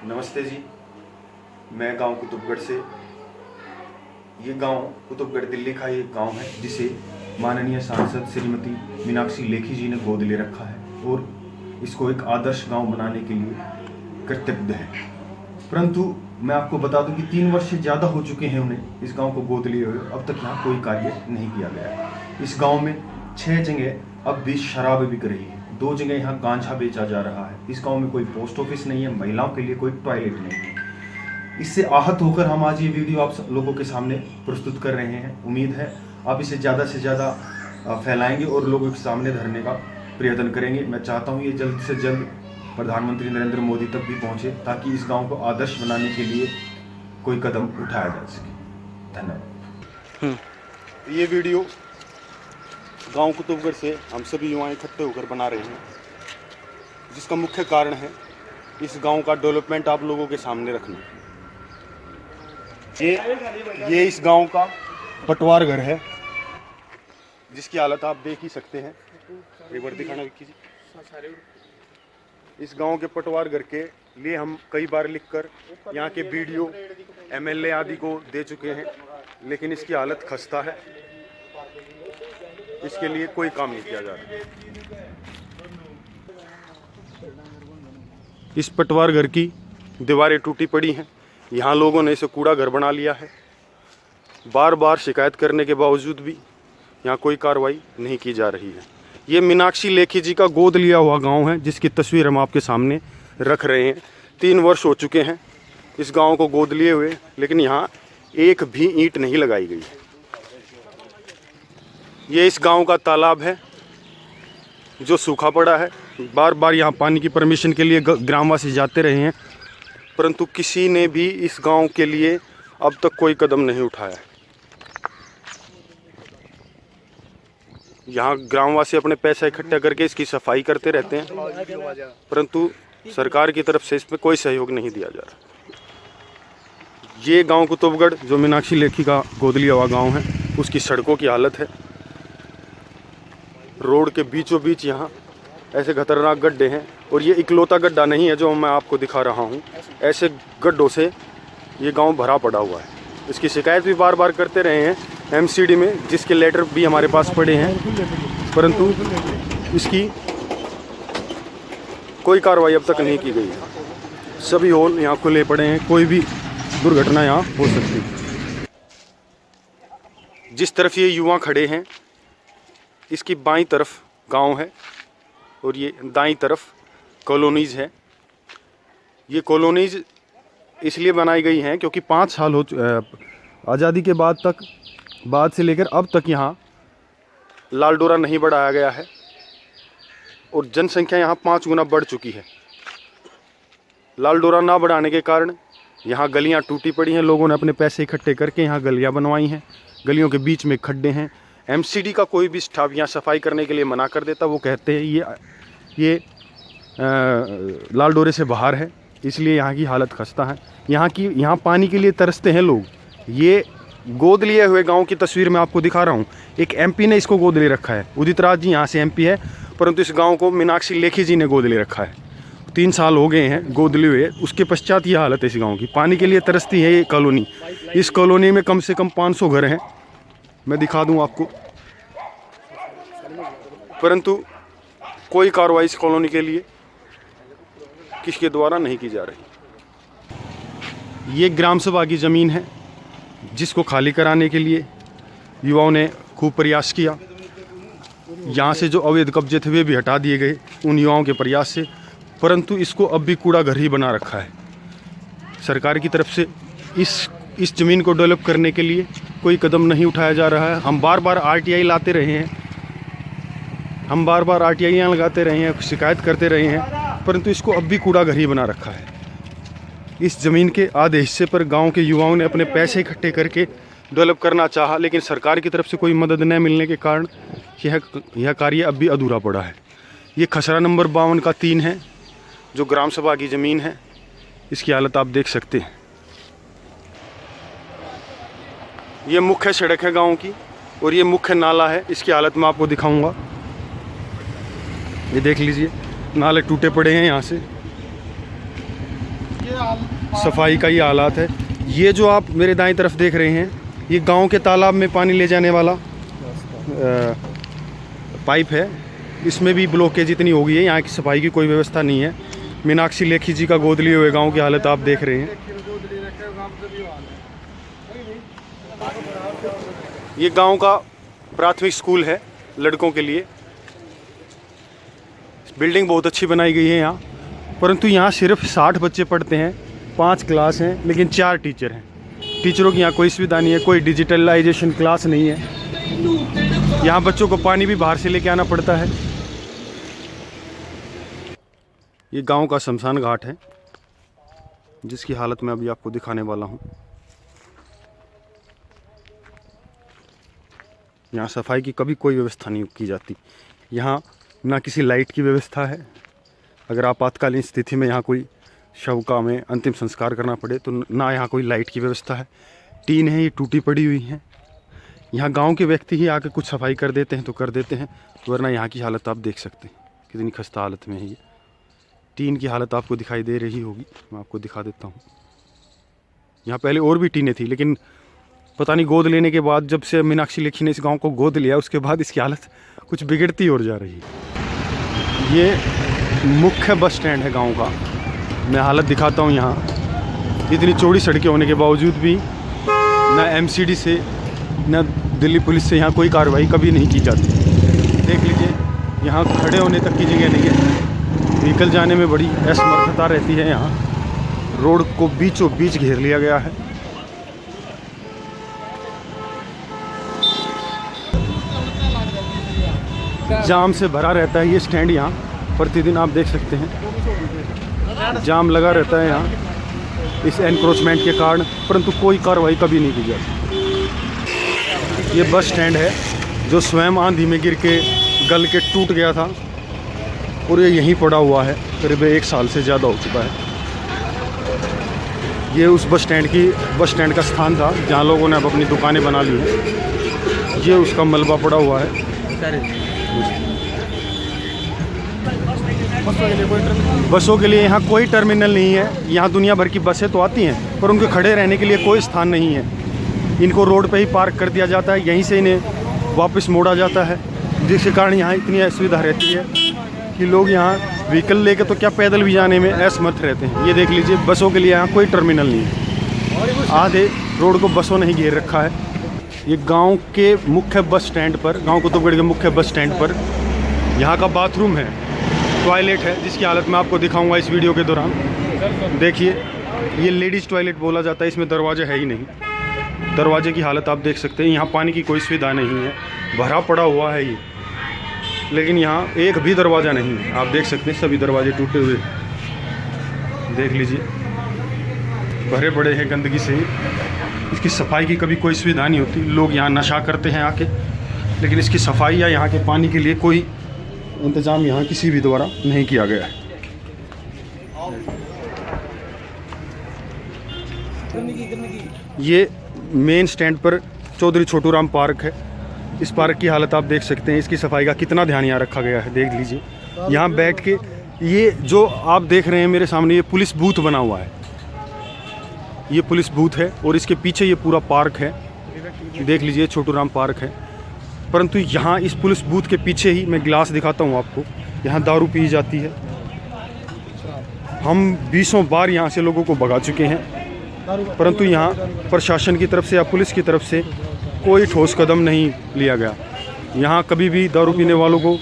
नमस्ते जी, मैं गांव कुतुबगढ़ से। ये गांव कुतुबगढ़ दिल्ली का एक गांव है जिसे माननीय सांसद श्रीमती मीनाक्षी लेखी जी ने गोद ले रखा है और इसको एक आदर्श गांव बनाने के लिए कृतज्ञ है। परंतु मैं आपको बता दूं कि 3 वर्ष से ज़्यादा हो चुके हैं उन्हें इस गांव को गोद लिए हुए, अब तक यहाँ कोई कार्य नहीं किया गया है। इस गाँव में 6 जगह अब भी शराब बिक रही है, 2 जगह यहाँ गांजा बेचा जा रहा है। इस गांव में कोई पोस्ट ऑफिस नहीं है, महिलाओं के लिए कोई टॉयलेट नहीं है। इससे आहत होकर हम आज ये वीडियो आप लोगों के सामने प्रस्तुत कर रहे हैं। उम्मीद है आप इसे ज़्यादा से ज़्यादा फैलाएंगे और लोगों के सामने धरने का प्रयत्न करेंगे। मैं चाहता हूँ ये जल्द से जल्द प्रधानमंत्री नरेंद्र मोदी तक भी पहुँचे ताकि इस गाँव को आदर्श बनाने के लिए कोई कदम उठाया जा सके। धन्यवाद। ये वीडियो गांव कुतुबगढ़ से हम सभी युवा इकट्ठे होकर बना रहे हैं, जिसका मुख्य कारण है इस गांव का डेवलपमेंट आप लोगों के सामने रखना। ये इस गांव का पटवार घर है जिसकी हालत आप देख ही सकते हैं। एक बार दिखाना विक्की जी। इस गांव के पटवार घर के लिए हम कई बार लिखकर यहाँ के बीडीओ एमएलए आदि को दे चुके हैं, लेकिन इसकी हालत खस्ता है। इसके लिए कोई काम नहीं किया जा रहा। इस पटवार घर की दीवारें टूटी पड़ी हैं। यहाँ लोगों ने इसे कूड़ा घर बना लिया है। बार बार शिकायत करने के बावजूद भी यहाँ कोई कार्रवाई नहीं की जा रही है। ये मीनाक्षी लेखी जी का गोद लिया हुआ गांव है जिसकी तस्वीर हम आपके सामने रख रहे हैं। 3 वर्ष हो चुके हैं इस गांव को गोद लिए हुए, लेकिन यहाँ एक भी ईंट नहीं लगाई गई है। ये इस गांव का तालाब है जो सूखा पड़ा है। बार बार यहाँ पानी की परमिशन के लिए ग्रामवासी जाते रहे हैं, परंतु किसी ने भी इस गांव के लिए अब तक कोई कदम नहीं उठाया है। यहाँ ग्रामवासी अपने पैसा इकट्ठा करके इसकी सफाई करते रहते हैं, परंतु सरकार की तरफ से इसमें कोई सहयोग नहीं दिया जा रहा। ये गांव कुतुबगढ़ जो मीनाक्षी लेखी का गोद लिया हुआ गाँव है, उसकी सड़कों की हालत है। रोड के बीचों बीच यहाँ ऐसे खतरनाक गड्ढे हैं, और ये इकलौता गड्ढा नहीं है जो मैं आपको दिखा रहा हूँ। ऐसे गड्ढों से ये गांव भरा पड़ा हुआ है। इसकी शिकायत भी बार बार करते रहे हैं एमसीडी में, जिसके लेटर भी हमारे पास पड़े हैं, परंतु इसकी कोई कार्रवाई अब तक नहीं की गई है। सभी होल यहाँ खुले पड़े हैं, कोई भी दुर्घटना यहाँ हो सकती है। जिस तरफ ये युवा खड़े हैं इसकी बाईं तरफ गांव है और ये दाईं तरफ कॉलोनीज़ है। ये कॉलोनीज़ इसलिए बनाई गई हैं क्योंकि 5 साल हो आज़ादी के बाद से लेकर अब तक यहाँ लाल डोरा नहीं बढ़ाया गया है और जनसंख्या यहाँ 5 गुना बढ़ चुकी है। लाल डोरा ना बढ़ाने के कारण यहाँ गलियाँ टूटी पड़ी हैं। लोगों ने अपने पैसे इकट्ठे करके यहाँ गलियाँ बनवाई हैं। गलियों के बीच में खड्डे हैं। एमसीडी का कोई भी स्टाफ यहाँ सफाई करने के लिए मना कर देता। वो कहते हैं ये लाल डोरे से बाहर है, इसलिए यहाँ की हालत खस्ता है। यहाँ पानी के लिए तरसते हैं लोग। ये गोद लिए हुए गांव की तस्वीर मैं आपको दिखा रहा हूँ। एक एमपी ने इसको गोद ले रखा है। उदित राज जी यहाँ से एमपी है, परंतु इस गाँव को मीनाक्षी लेखी जी ने गोद ले रखा है। 3 साल हो गए हैं गोद लिए हुए। उसके पश्चात ये हालत है इस गाँव की। पानी के लिए तरसती है ये कॉलोनी। इस कॉलोनी में कम से कम 500 घर हैं। मैं दिखा दूं आपको, परंतु कोई कार्रवाई इस कॉलोनी के लिए किसके द्वारा नहीं की जा रही। ये ग्राम सभा की ज़मीन है जिसको खाली कराने के लिए युवाओं ने खूब प्रयास किया। यहाँ से जो अवैध कब्जे थे वे भी हटा दिए गए उन युवाओं के प्रयास से, परंतु इसको अब भी कूड़ा घर ही बना रखा है। सरकार की तरफ से इस ज़मीन को डेवलप करने के लिए कोई कदम नहीं उठाया जा रहा है। हम बार बार आरटीआई लाते रहे हैं, हम बार बार आरटीआई लगाते रहे हैं, शिकायत करते रहे हैं, परंतु इसको अब भी कूड़ा घर ही बना रखा है। इस ज़मीन के आधे हिस्से पर गांव के युवाओं ने अपने पैसे इकट्ठे करके डेवलप करना चाहा, लेकिन सरकार की तरफ से कोई मदद न मिलने के कारण यह कार्य अब भी अधूरा पड़ा है। ये खसरा नंबर 52 का 3 है जो ग्राम सभा की ज़मीन है। इसकी हालत आप देख सकते हैं। ये मुख्य सड़क है गांव की और ये मुख्य नाला है। इसकी हालत मैं आपको दिखाऊंगा। ये देख लीजिए, नाले टूटे पड़े हैं यहाँ से। ये हालत सफाई का ये हालात है। ये जो आप मेरे दाएं तरफ देख रहे हैं, ये गांव के तालाब में पानी ले जाने वाला पाइप है। इसमें भी ब्लॉकेज इतनी हो गई है, यहाँ की सफाई की कोई व्यवस्था नहीं है। मीनाक्षी लेखी जी का गोद लिए हुए गांव की हालत आप देख रहे हैं। ये गांव का प्राथमिक स्कूल है लड़कों के लिए। बिल्डिंग बहुत अच्छी बनाई गई है यहाँ, परंतु यहाँ सिर्फ 60 बच्चे पढ़ते हैं। 5 क्लास हैं, लेकिन 4 टीचर हैं। टीचरों की यहाँ कोई सुविधा नहीं है, कोई डिजिटलाइजेशन क्लास नहीं है। यहाँ बच्चों को पानी भी बाहर से लेके आना पड़ता है। ये गांव का शमशान घाट है, जिसकी हालत मैं अभी आपको दिखाने वाला हूँ। यहाँ सफाई की कभी कोई व्यवस्था नहीं की जाती। यहाँ ना किसी लाइट की व्यवस्था है। अगर आपातकालीन स्थिति में यहाँ कोई शव का में अंतिम संस्कार करना पड़े तो ना यहाँ कोई लाइट की व्यवस्था है। टीन है, ये टूटी पड़ी हुई है। यहाँ गांव के व्यक्ति ही आके कुछ सफाई कर देते हैं तो कर देते हैं, वरना यहाँ की हालत आप देख सकते हैं कितनी खस्ता हालत में है। ये टीन की हालत आपको दिखाई दे रही होगी, मैं आपको दिखा देता हूँ। यहाँ पहले और भी टीनें थी, लेकिन पता नहीं गोद लेने के बाद, जब से मीनाक्षी लेखी ने इस गांव को गोद लिया, उसके बाद इसकी हालत कुछ बिगड़ती और जा रही है। ये मुख्य बस स्टैंड है गांव का। मैं हालत दिखाता हूँ। यहाँ इतनी चौड़ी सड़कें होने के बावजूद भी ना एमसीडी से ना दिल्ली पुलिस से यहाँ कोई कार्रवाई कभी नहीं की जाती। देख लीजिए, यहाँ खड़े होने तक की जगह नहीं है। व्हीकल जाने में बड़ी असमर्थता रहती है। यहाँ रोड को बीचों बीच घेर लिया गया है। जाम से भरा रहता है ये स्टैंड। यहाँ प्रतिदिन आप देख सकते हैं जाम लगा रहता है यहाँ इस एनक्रोचमेंट के कारण, परंतु कोई कार्रवाई कभी नहीं की जाती। ये बस स्टैंड है जो स्वयं आंधी में गिर के गल के टूट गया था और ये यहीं पड़ा हुआ है। करीब 1 साल से ज़्यादा हो चुका है। ये उस बस स्टैंड का स्थान था जहाँ लोगों ने अब अपनी दुकानें बना ली हैं। ये उसका मलबा पड़ा हुआ है। बसों के लिए यहाँ कोई टर्मिनल नहीं है। यहाँ दुनिया भर की बसें तो आती हैं, पर उनके खड़े रहने के लिए कोई स्थान नहीं है। इनको रोड पे ही पार्क कर दिया जाता है, यहीं से इन्हें वापस मोड़ा जाता है, जिसके कारण यहाँ इतनी असुविधा रहती है कि लोग यहाँ व्हीकल लेके तो क्या पैदल भी जाने में असमर्थ रहते हैं। ये देख लीजिए, बसों के लिए यहाँ कोई टर्मिनल नहीं है। आधे रोड को बसों ने ही घेर रखा है। ये गांव के मुख्य बस स्टैंड पर, गांव कुतुबगढ़ के मुख्य बस स्टैंड पर यहाँ का बाथरूम है, टॉयलेट है, जिसकी हालत मैं आपको दिखाऊंगा इस वीडियो के दौरान। देखिए, ये लेडीज़ टॉयलेट बोला जाता है, इसमें दरवाज़ा है ही नहीं। दरवाजे की हालत आप देख सकते हैं। यहाँ पानी की कोई सुविधा नहीं है, भरा पड़ा हुआ है ये, लेकिन यहाँ एक भी दरवाज़ा नहीं है। आप देख सकते हैं सभी दरवाजे टूटे हुए, देख लीजिए, भरे पड़े हैं गंदगी से। इसकी सफाई की कभी कोई सुविधा नहीं होती। लोग यहाँ नशा करते हैं आके, लेकिन इसकी सफाई या यहाँ के पानी के लिए कोई इंतज़ाम यहाँ किसी भी द्वारा नहीं किया गया है। ये मेन स्टैंड पर चौधरी छोटू राम पार्क है। इस पार्क की हालत आप देख सकते हैं। इसकी सफाई का कितना ध्यान यहाँ रखा गया है, देख लीजिए। यहाँ बैठ के, ये जो आप देख रहे हैं मेरे सामने, ये पुलिस बूथ बना हुआ है। ये पुलिस बूथ है और इसके पीछे ये पूरा पार्क है, देख लीजिए, छोटू राम पार्क है। परंतु यहाँ इस पुलिस बूथ के पीछे ही, मैं गिलास दिखाता हूँ आपको, यहाँ दारू पी जाती है। हम 20 बार यहाँ से लोगों को भगा चुके हैं, परंतु यहाँ प्रशासन की तरफ से या पुलिस की तरफ से कोई ठोस कदम नहीं लिया गया। यहाँ कभी भी दारू पीने वालों को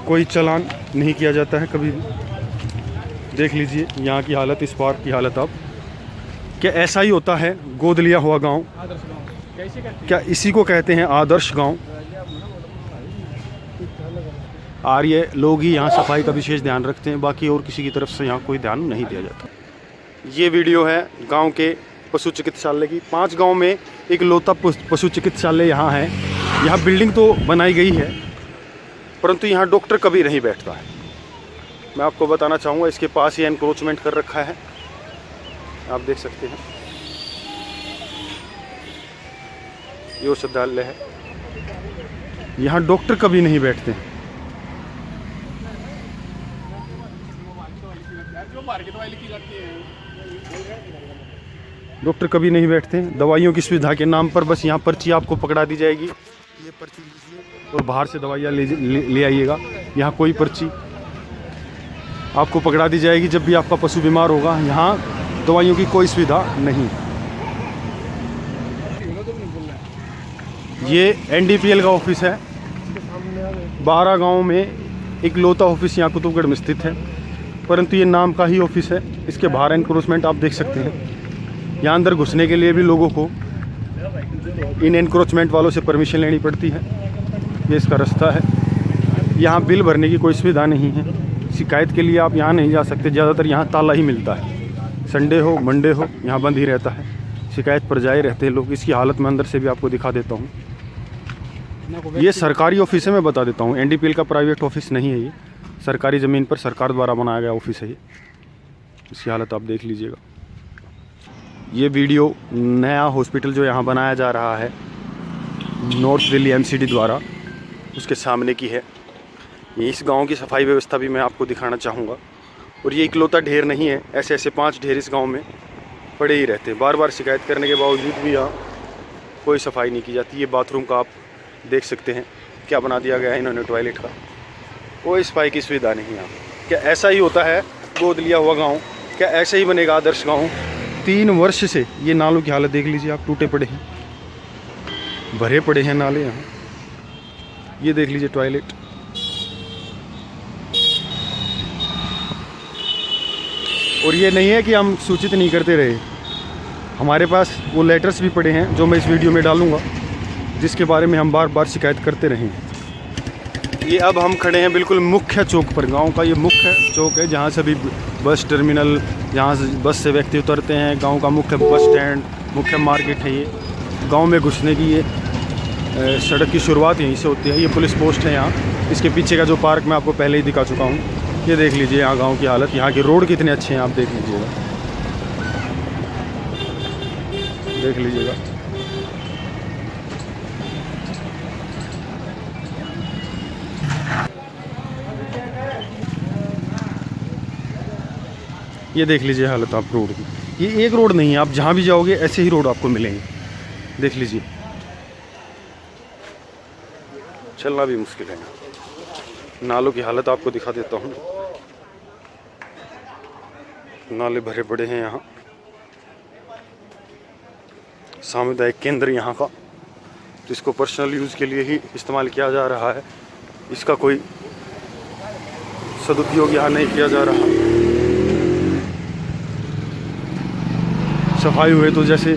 कोई चालान नहीं किया जाता है कभी भी। देख लीजिए यहाँ की हालत, इस पार्क की हालत। आप क्या ऐसा ही होता है गोद लिया हुआ गांव? क्या इसी को कहते हैं आदर्श गांव? आर्य लोग ही यहाँ सफाई का विशेष ध्यान रखते हैं, बाकी और किसी की तरफ से यहाँ कोई ध्यान नहीं दिया जाता। ये वीडियो है गांव के पशु चिकित्सालय की। 5 गांव में एक लौता पशु चिकित्सालय यहाँ है। यहाँ बिल्डिंग तो बनाई गई है, परंतु यहाँ डॉक्टर कभी नहीं बैठता है। मैं आपको बताना चाहूँगा, इसके पास ही एनक्रोचमेंट कर रखा है, आप देख सकते हैं। ये औषधालय है, यहाँ डॉक्टर कभी नहीं बैठते हैं। डॉक्टर कभी नहीं बैठते। दवाइयों की सुविधा के नाम पर बस यहाँ पर्ची आपको पकड़ा दी जाएगी, ये पर्ची लीजिए और बाहर से दवाइयाँ ले आइएगा। यहाँ कोई पर्ची आपको पकड़ा दी जाएगी जब भी आपका पशु बीमार होगा। यहाँ दवाइयों की कोई सुविधा नहीं। ये NDPL का ऑफिस है। 12 गांव में एक लौता ऑफिस यहाँ कुतुबगढ़ में स्थित है, परंतु ये नाम का ही ऑफिस है। इसके बाहर एनक्रोचमेंट आप देख सकते हैं। यहाँ अंदर घुसने के लिए भी लोगों को इन एनक्रोचमेंट वालों से परमिशन लेनी पड़ती है। ये इसका रास्ता है। यहाँ बिल भरने की कोई सुविधा नहीं है। शिकायत के लिए आप यहाँ नहीं जा सकते। ज़्यादातर यहाँ ताला ही मिलता है। संडे हो मंडे हो यहाँ बंद ही रहता है। शिकायत पर जाए रहते हैं लोग। इसकी हालत मैं अंदर से भी आपको दिखा देता हूँ। ये सरकारी ऑफिस है, मैं बता देता हूँ। NDPL का प्राइवेट ऑफिस नहीं है। ये सरकारी ज़मीन पर सरकार द्वारा बनाया गया ऑफिस है। ये इसकी हालत आप देख लीजिएगा। ये वीडियो नया हॉस्पिटल जो यहाँ बनाया जा रहा है नॉर्थ दिल्ली MCD द्वारा, उसके सामने की है। ये इस गांव की सफाई व्यवस्था भी मैं आपको दिखाना चाहूँगा। और ये इकलौता ढेर नहीं है, ऐसे ऐसे 5 ढेर इस गांव में पड़े ही रहते हैं। बार बार शिकायत करने के बावजूद भी यहाँ कोई सफाई नहीं की जाती। ये बाथरूम का आप देख सकते हैं क्या बना दिया गया है इन्होंने, टॉयलेट का। कोई सफाई की सुविधा नहीं है। क्या ऐसा ही होता है गोद लिया हुआ गाँव? क्या ऐसे ही बनेगा आदर्श गाँव? 3 वर्ष से ये नालों की हालत देख लीजिए आप, टूटे पड़े हैं, भरे पड़े हैं नाले यहाँ। ये देख लीजिए टॉयलेट। और ये नहीं है कि हम सूचित नहीं करते रहे। हमारे पास वो लेटर्स भी पड़े हैं जो मैं इस वीडियो में डालूंगा, जिसके बारे में हम बार बार शिकायत करते रहे हैं। ये अब हम खड़े हैं बिल्कुल मुख्य चौक पर। गांव का ये मुख्य चौक है जहाँ सभी बस टर्मिनल, जहाँ से बस से व्यक्ति उतरते हैं। गांव का मुख्य बस स्टैंड, मुख्य मार्केट है ये। गांव में घुसने की ये सड़क की शुरुआत यहीं से होती है। ये पुलिस पोस्ट है यहाँ। इसके पीछे का जो पार्क मैं आपको पहले ही दिखा चुका हूँ। ये देख लीजिए यहाँ गांव की हालत। यहाँ के रोड कितने अच्छे हैं आप देख लीजिएगा, देख लीजिएगा। ये देख लीजिए हालत आप रोड की। ये एक रोड नहीं है, आप जहाँ भी जाओगे ऐसे ही रोड आपको मिलेंगे। देख लीजिए, चलना भी मुश्किल है। नालों की हालत आपको दिखा देता हूँ। नाले भरे पड़े हैं यहाँ। सामुदायिक केंद्र यहाँ का, जिसको पर्सनल यूज़ के लिए ही इस्तेमाल किया जा रहा है। इसका कोई सदुपयोग यहाँ नहीं किया जा रहा। सफाई हुए तो जैसे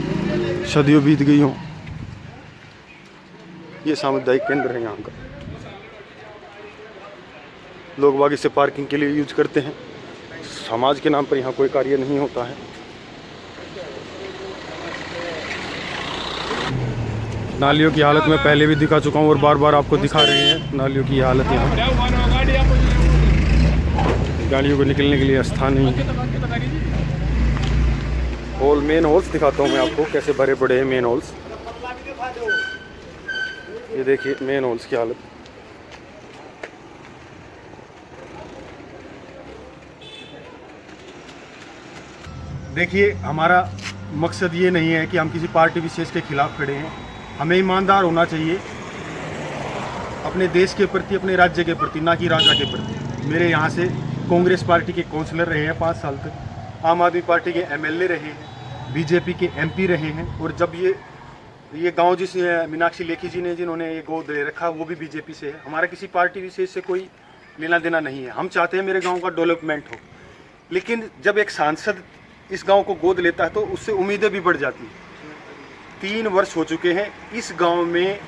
सदियों बीत गई हों। ये सामुदायिक केंद्र है यहाँ का। लोग बाग इसे पार्किंग के लिए यूज करते हैं। समाज के नाम पर यहाँ कोई कार्य नहीं होता है। नालियों की हालत मैं पहले भी दिखा चुका हूँ और बार बार आपको दिखा रहे हैं नालियों की हालत। यहाँ गाड़ियों को निकलने के लिए स्थान नहीं है। होल, मेन होल्स दिखाता हूँ मैं आपको कैसे भरे पड़े हैं मेन होल्स। ये देखिए मेन होल्स की हालत। देखिए, हमारा मकसद ये नहीं है कि हम किसी पार्टी विशेष के खिलाफ खड़े हैं। हमें ईमानदार होना चाहिए अपने देश के प्रति, अपने राज्य के प्रति, ना कि राजा के प्रति। मेरे यहाँ से कांग्रेस पार्टी के काउंसलर रहे हैं 5 साल तक, आम आदमी पार्टी के MLA रहे हैं, BJP के MP रहे हैं। और जब ये गांव जिस मीनाक्षी लेखी जी ने जिन्होंने ये गोद ले रखा, वो भी BJP से है। हमारा किसी पार्टी विशेष से कोई लेना देना नहीं है। हम चाहते हैं मेरे गांव का डेवलपमेंट हो। लेकिन जब एक सांसद इस गांव को गोद लेता है तो उससे उम्मीदें भी बढ़ जाती हैं। 3 वर्ष हो चुके हैं इस गांव में,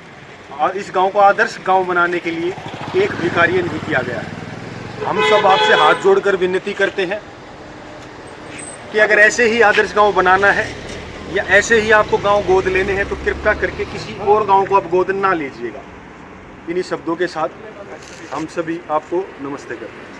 इस गांव को आदर्श गांव बनाने के लिए एक भी कार्य नहीं किया गया है। हम सब आपसे हाथ जोड़कर विनती करते हैं कि अगर ऐसे ही आदर्श गांव बनाना है या ऐसे ही आपको गांव गोद लेने हैं तो कृपया करके किसी और गांव को आप गोद ना लीजिएगा। इन्हीं शब्दों के साथ हम सभी आपको नमस्ते करते हैं।